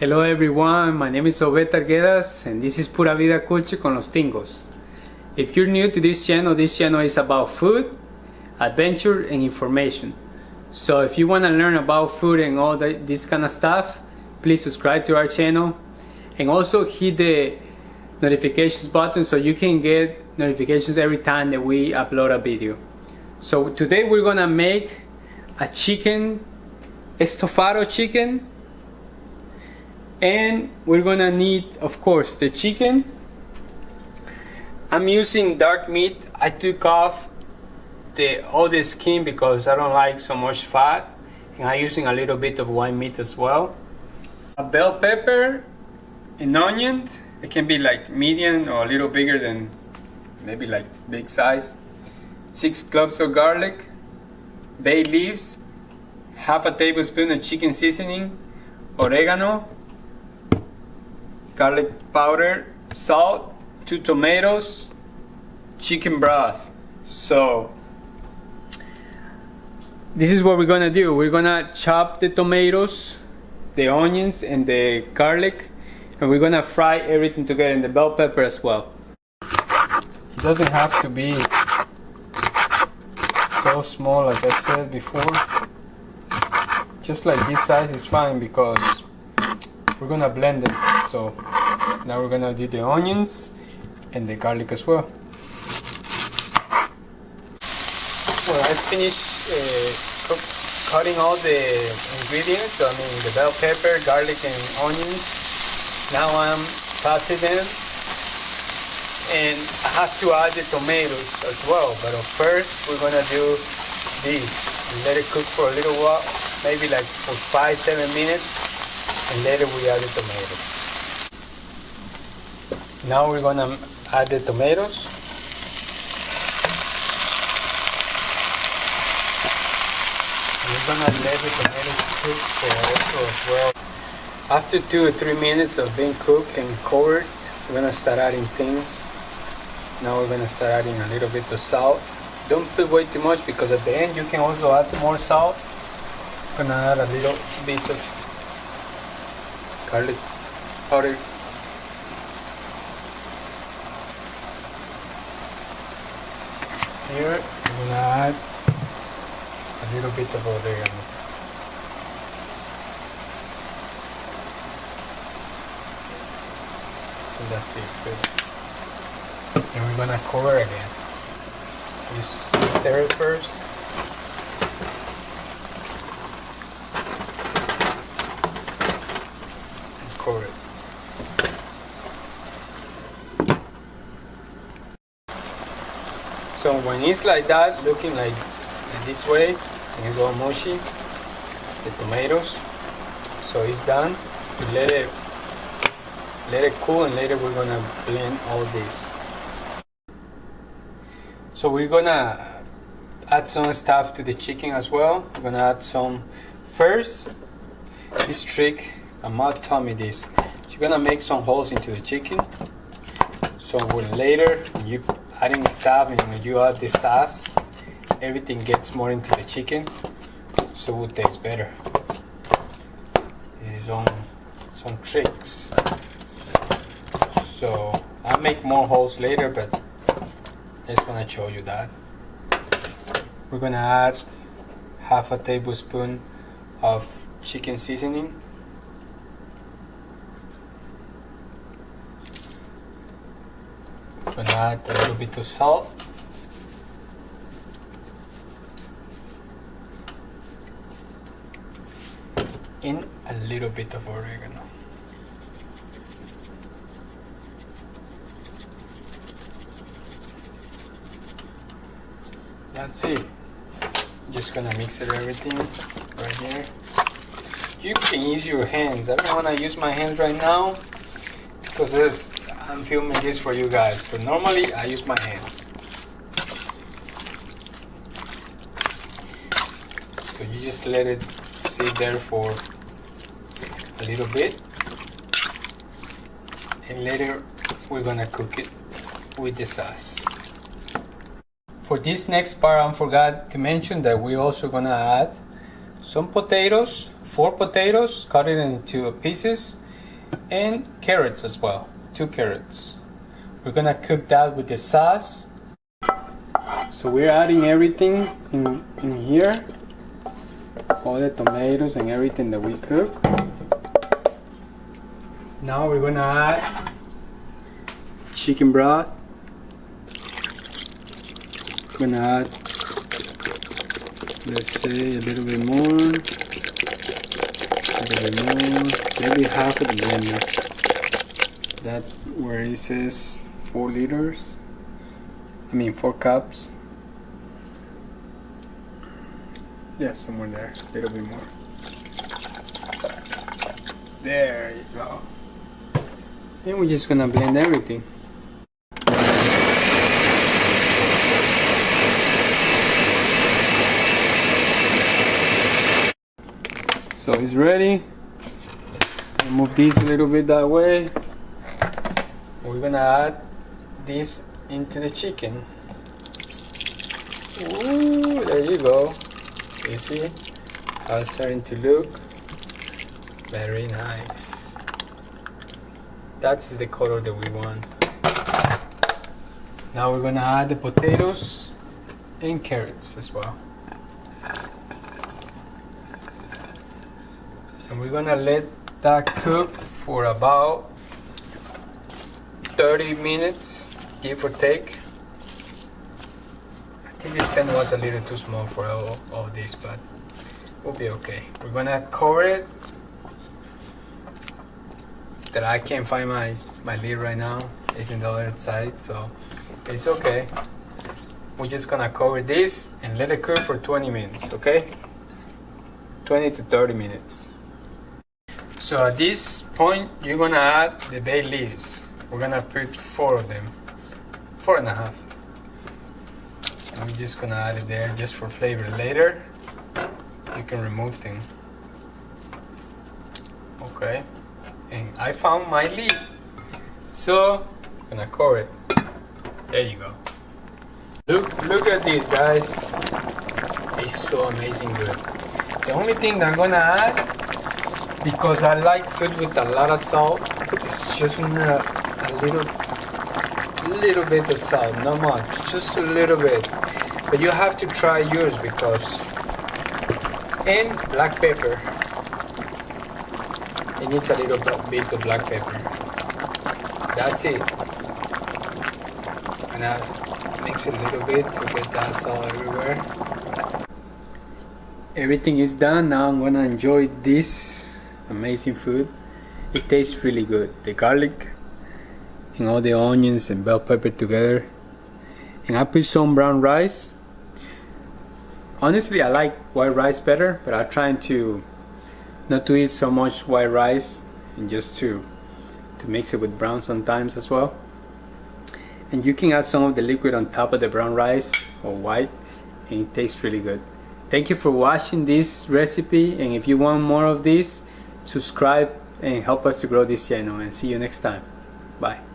Hello everyone, my name is Obed Arguedas and this is Pura Vida Culture con los Tingos. If you're new to this channel is about food, adventure and information. So if you want to learn about food and all this kind of stuff, please subscribe to our channel and also hit the notifications button so you can get notifications every time that we upload a video. So today we're gonna make a chicken, estofado chicken, and we're gonna need, of course, the chicken. I'm using dark meat. I took off all the skin because I don't like so much fat, and I'm using a little bit of white meat as well. A bell pepper, an onion. It can be like medium or a little bigger than maybe like big size. 6 cloves of garlic, bay leaves, half a tablespoon of chicken seasoning, oregano, garlic powder, salt, 2 tomatoes, chicken broth. So this is what we're gonna do. We're gonna chop the tomatoes, the onions and the garlic, and we're gonna fry everything together, and the bell pepper as well. It doesn't have to be so small like I said before. Just like this size is fine because we're gonna blend them. So now we're gonna do the onions and the garlic as well. Well, I finished cutting all the ingredients. So, I mean the bell pepper, garlic and onions. Now I'm sauteing them, and I have to add the tomatoes as well. But first we're gonna do this and let it cook for a little while, maybe like for 5-7 minutes, and later we add the tomatoes. Now we're gonna add the tomatoes. We're gonna let the tomatoes cook for also as well. After 2 or 3 minutes of being cooked and covered, we're gonna start adding things. Now we're gonna start adding a little bit of salt. Don't put way too much because at the end you can also add more salt. I'm gonna add a little bit of garlic powder. Here I'm gonna add a little bit of oregano. So that's it, it's good. And we're gonna cover again. Just stir it first. And cover it. So when it's like that, looking like this way, and it's all mushy, the tomatoes, so it's done. We let it cool, and later we're gonna blend all this. So we're gonna add some stuff to the chicken as well. We're gonna add some first. This trick, my mom taught me this. You're gonna make some holes into the chicken. So when later when you adding stuff and when you add the sauce, everything gets more into the chicken, so it will taste better. This is some tricks. So I'll make more holes later, but I just want to show you that. We're gonna add half a tablespoon of chicken seasoning. We're gonna add a little bit of salt. And a little bit of oregano. That's it. Just gonna mix it everything right here. You can use your hands. I don't wanna use my hands right now because I'm filming this for you guys, but normally I use my hands. So you just let it sit there for a little bit, and later we're gonna cook it with the sauce. For this next part, I forgot to mention that we're also gonna add some potatoes, 4 potatoes, cut it into pieces, and carrots as well, 2 carrots. We're gonna cook that with the sauce. So we're adding everything in here, all the tomatoes and everything that we cook. Now we're gonna add chicken broth. We're gonna add, let's say, a little bit more, maybe half of the blender. That where it says 4 liters, 4 cups. Yeah, somewhere there, a little bit more. There you go. And we're just gonna blend everything. So it's ready. Move this a little bit that way. We're gonna add this into the chicken. Ooh, there you go. You see how it's starting to look? Very nice. That's the color that we want. Now we're gonna add the potatoes and carrots as well. And we're gonna let that cook for about 30 minutes, give or take. I think this pan was a little too small for all this, but we'll be okay. We're gonna cover it. That I can't find my lid right now. It's in the other side, so it's okay. We're just gonna cover this and let it cook for 20 minutes, okay? 20 to 30 minutes. So at this point, you're gonna add the bay leaves. We're gonna put 4 of them, 4 and a half. I'm just gonna add it there just for flavor. Later, you can remove them. Okay. And I found my lid. So, I'm gonna cover it. There you go. Look at this, guys. It's so amazing good. The only thing that I'm gonna add, because I like food with a lot of salt, it's just a little bit of salt, not much, just a little bit. But you have to try yours and black pepper. It needs a little bit of black pepper. That's it. And I mix it a little bit to get that salt everywhere. Everything is done. Now I'm gonna enjoy this amazing food. It tastes really good. The garlic and all the onions and bell pepper together. And I put some brown rice. Honestly, I like white rice better, but I'm trying to not to eat so much white rice and just to mix it with brown sometimes as well. And you can add some of the liquid on top of the brown rice or white, and it tastes really good. Thank you for watching this recipe, and if you want more of this, subscribe and help us to grow this channel, and see you next time. Bye.